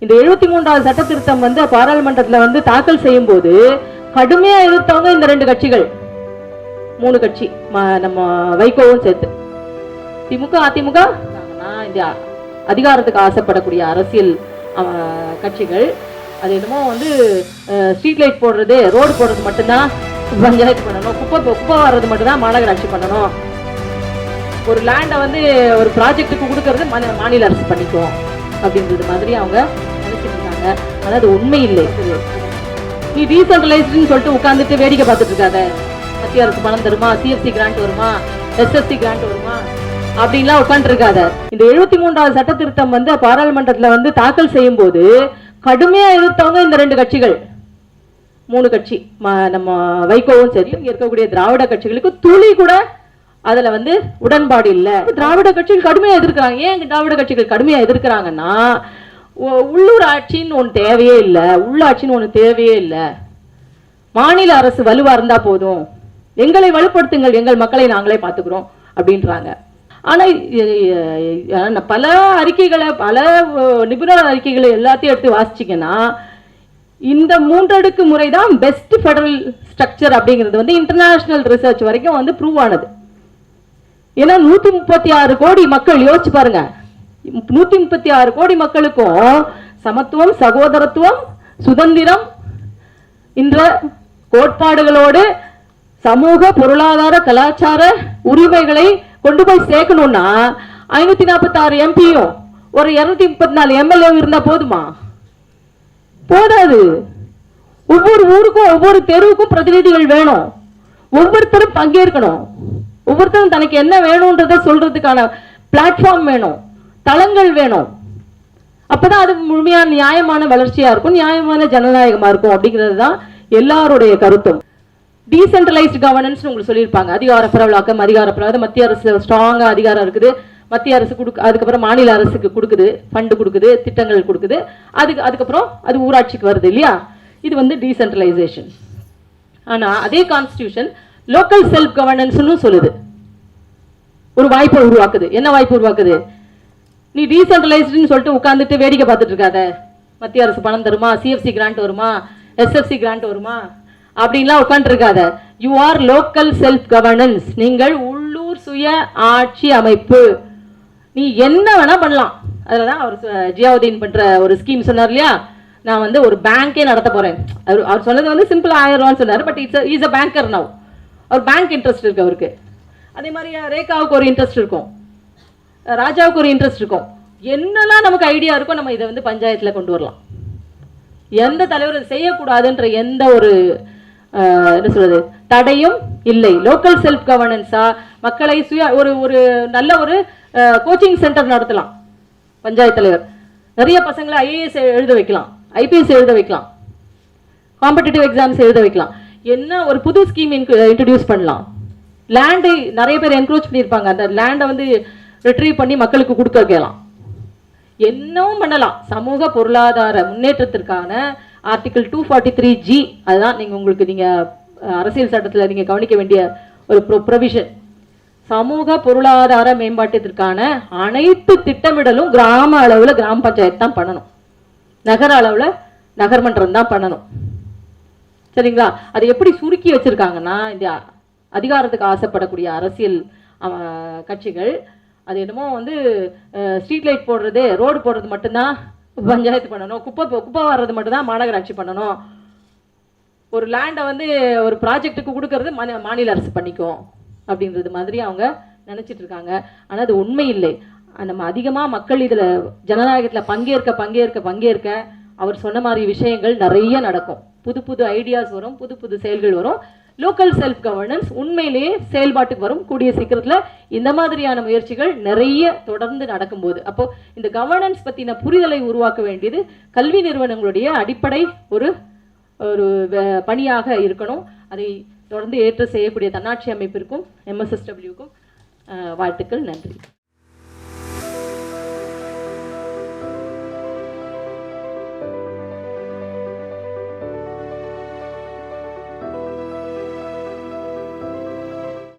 இந்த 73வது சட்ட திருத்தம் வந்து பாராளுமன்றத்தில் வந்து தாக்கல் செய்யும் போது கடுமையா எதிர்த்தவங்க இந்த ரெண்டு கட்சிகள், மூணு கட்சி, நம்ம வைகோவும் சேர்த்து. திமுக அதிமுக இந்த அதிகாரத்துக்கு ஆசைப்படக்கூடிய அரசியல் கட்சிகள். அது என்னமோ வந்து ஸ்ட்ரீட் லைட் போடுறது, ரோடு போடுறது மட்டும்தான் பஞ்சாயத்து பண்ணணும், குப்பை வர்றது மட்டும்தான் மாநகராட்சி பண்ணணும், ஒரு லேண்டை வந்து ஒரு ப்ராஜெக்டுக்கு கொடுக்கறது மாநில அரசு பண்ணிக்கும் அப்படின்றது மாதிரி அவங்க நினைச்சிட்டு இருக்காங்க. ஆனால் அது உண்மை இல்லை. நீ டீசென்ட்ரலைஸ்டுன்னு சொல்லிட்டு உட்காந்துட்டு வேடிக்கை பார்த்துட்டு இருக்காத. மத்திய அரசு பணம் தருமா, சிஎஃப்சி கிராண்ட் வருமா, எஸ்எஸ்சி கிராண்ட் வருமா அப்படின்லாம் உட்காந்துருக்காத. இந்த 73வது சட்ட திருத்தம் வந்து பாராளுமன்றத்தில் வந்து தாக்கல் செய்யும் போது கடுமையா எதிர்த்தவங்க இந்த ரெண்டு கட்சிகள், மூணு கட்சி, நம்ம வைகோவும் சரி. இங்க இருக்கக்கூடிய திராவிட கட்சிகளுக்கு துளி கூட அதுல வந்து உடன்பாடு இல்லை. திராவிட கட்சிகள் கடுமையா எதிர்க்கிறாங்க. ஏன் திராவிட கட்சிகள் கடுமையா எதிர்க்கிறாங்கன்னா, உள்ளூர் ஆட்சின்னு ஒன்று தேவையே இல்லை, உள்ளாட்சின்னு ஒன்று தேவையே இல்லை, மாநில அரசு வலுவா இருந்தா போதும், எங்களை வலுப்படுத்துங்கள், எங்கள் மக்களை நாங்களே பார்த்துக்கிறோம் அப்படின்றாங்க. ஆனா பல அறிக்கைகளை, பல நிபுணர் அறிக்கைகளை எல்லாத்தையும் எடுத்து வாசிச்சிங்கன்னா, இந்த மூன்றடுக்கு முறை தான் பெஸ்ட் ஃபெடரல் ஸ்ட்ரக்சர் அப்படிங்கிறது வந்து இன்டர்நேஷனல் ரிசர்ச் வரைக்கும் வந்து ப்ரூவ் ஆனது. ஏன்னா 136 கோடி மக்கள், யோசிச்சு பாருங்க, 136 கோடி மக்களுக்கும் சமத்துவம், சகோதரத்துவம், சுதந்திரம் என்ற கோட்பாடுகளோடு சமூக, பொருளாதார, கலாச்சார உரிமைகளை கொண்டு போய் சேர்க்கணும்னா 546 எம்பியும் ஒரு 234 எம்எல்ஏ இருந்தா போதுமா? போதாது. ஒவ்வொரு ஊருக்கும் ஒவ்வொரு தெருவுக்கும் பிரதிநிதிகள் வேணும். ஒவ்வொருத்தரும் பங்கேற்கணும். ஒவ்வொருத்தரும் தனக்கு என்ன வேணும்ன்றத சொல்றதுக்கான பிளாட்ஃபார்ம் வேணும், தளங்கள் வேணும். அப்பதான் அது முழுமையான நியாயமான வளர்ச்சியா இருக்கும், நியாயமான ஜனநாயகமா இருக்கும் அப்படிங்கிறது தான் எல்லாருடைய கருத்தும். டீசென்ட்ரலைஸ்டு கவர்னன்ஸ் உங்களுக்கு சொல்லியிருப்பாங்க. அதிகார பரவலாக்கம், அதிகார பரவலாக்கம். மத்திய அரசு ஸ்ட்ராங்கா அதிகாரம் இருக்குது. மத்திய அரசு அதுக்கப்புறம் மாநில அரசுக்கு கொடுக்குது, ஃபண்டு கொடுக்குது, திட்டங்கள் கொடுக்குது. அதுக்கப்புறம் அது ஊராட்சிக்கு வருது இல்லையா? இது வந்து டீசென்ட்ரலைசேஷன். ஆனா அதே கான்ஸ்டிடியூஷன் லோக்கல் செல்ஃப் கவர்னன்ஸ்னு சொல்லுது. ஒரு வாய்ப்பை உருவாக்குது. என்ன வாய்ப்பு உருவாக்குது? நீ டீசென்ட்ரலைஸ்டுன்னு சொல்லிட்டு உட்காந்துட்டு வேடிக்கை பார்த்துட்டு இருக்காத. மத்திய அரசு பணம் தருமா, சிஎஃப்சி கிராண்ட் வருமா, எஸ்எஃப்சி கிராண்ட் வருமா அப்படின்லாம் உட்காந்துருக்காத. You are local self governance. நீங்கள் உள்ளூர் சுய ஆட்சி அமைப்பு. நீ என்ன வேணா பண்ணலாம். அதுலதான் அவர் ஜியாவுதீன் பண்ற ஒரு ஸ்கீம் சொன்னார் இல்லையா? நான் வந்து ஒரு பேங்கே நடத்த போறேன். அவர் சொன்னது வந்து சிம்பிள் 1000 ரூபான்னு சொன்னார். But is a banker now. அவர் பேங்க் இன்ட்ரெஸ்ட் இருக்கு அவருக்கு. அதே மாதிரி ரேகாவுக்கு ஒரு இன்ட்ரெஸ்ட் இருக்கும், ராஜாவுக்கு ஒரு இன்ட்ரெஸ்ட் இருக்கும். என்னெல்லாம் நமக்கு ஐடியா இருக்கும், நம்ம இதை வந்து பஞ்சாயத்துல கொண்டு வரலாம். எந்த தலைவர் செய்யக்கூடாதுன்ற எந்த ஒரு என்ன சொல்றது தடையும் இல்லை. லோக்கல் செல்ஃப் கவர்னன்ஸா மக்களை சுய ஒரு நல்ல ஒரு கோச்சிங் சென்டர் நடத்தலாம். பஞ்சாயத்து தலைவர் நிறைய பசங்களை ஐஏஎஸ் எழுத வைக்கலாம், ஐபிஎஸ் எழுத வைக்கலாம், காம்படிட்டிவ் எக்ஸாம்ஸ் எழுத வைக்கலாம். என்ன ஒரு புது ஸ்கீம் இன்ட்ரடியூஸ் பண்ணலாம். லேண்டை நிறைய பேர் என்க்ரோச் பண்ணியிருப்பாங்க. அந்த லேண்டை வந்து ரிட்ரீவ் பண்ணி மக்களுக்கு கொடுக்க வைக்கலாம். என்னவும் பண்ணலாம். சமூக பொருளாதார முன்னேற்றத்திற்கான ஆர்டிகிள் 243G அதுதான் நீங்க அரசியல் சட்டத்தில் நீங்க கவனிக்க வேண்டிய ஒரு ப்ரொவிஷன். சமூக பொருளாதார மேம்பாட்டிற்கான அனைத்து திட்டமிடலும் கிராம அளவில் கிராம பஞ்சாயத்து தான் பண்ணணும், நகர அளவில் நகர்மன்றம் தான் பண்ணணும். சரிங்களா? அதை எப்படி சுருக்கி வச்சிருக்காங்கன்னா, இந்த அதிகாரத்துக்கு ஆசைப்படக்கூடிய அரசியல் கட்சிகள் அது என்னமோ வந்து ஸ்ட்ரீட் லைட் போடுறது, ரோடு போடுறது மட்டும்தான் பஞ்சாயத்து பண்ணணும், குப்பை வர்றது மட்டும்தான் மாநகராட்சி பண்ணணும், ஒரு லேண்டை வந்து ஒரு ப்ராஜெக்டுக்கு கொடுக்கறது மாநில அரசு பண்ணிக்கும் அப்படின்றது மாதிரி அவங்க நினைச்சிட்டு இருக்காங்க. ஆனால் அது உண்மை இல்லை. நம்ம அதிகமாக மக்கள் இதில் ஜனநாயகத்தில் பங்கேற்க அவர் சொன்ன மாதிரி விஷயங்கள் நிறைய நடக்கும். புது புது ஐடியாஸ் வரும், புது புது செயல்கள் வரும். லோக்கல் செல்ஃப் கவர்னன்ஸ் உண்மையிலேயே செயல்பாட்டுக்கு வரும். கூடிய சீக்கிரத்தில் இந்த மாதிரியான முயற்சிகள் நிறைய தொடர்ந்து நடக்கும்போது, அப்போ இந்த கவர்னன்ஸ் பற்றின புரிதலை உருவாக்க வேண்டியது கல்வி நிறுவனங்களுடைய அடிப்படை ஒரு பணியாக இருக்கணும். அதை தொடர்ந்து ஏற்று செய்யக்கூடிய தன்னாட்சி அமைப்பிற்கும் MSSWக்கும் வாழ்த்துக்கள். நன்றி.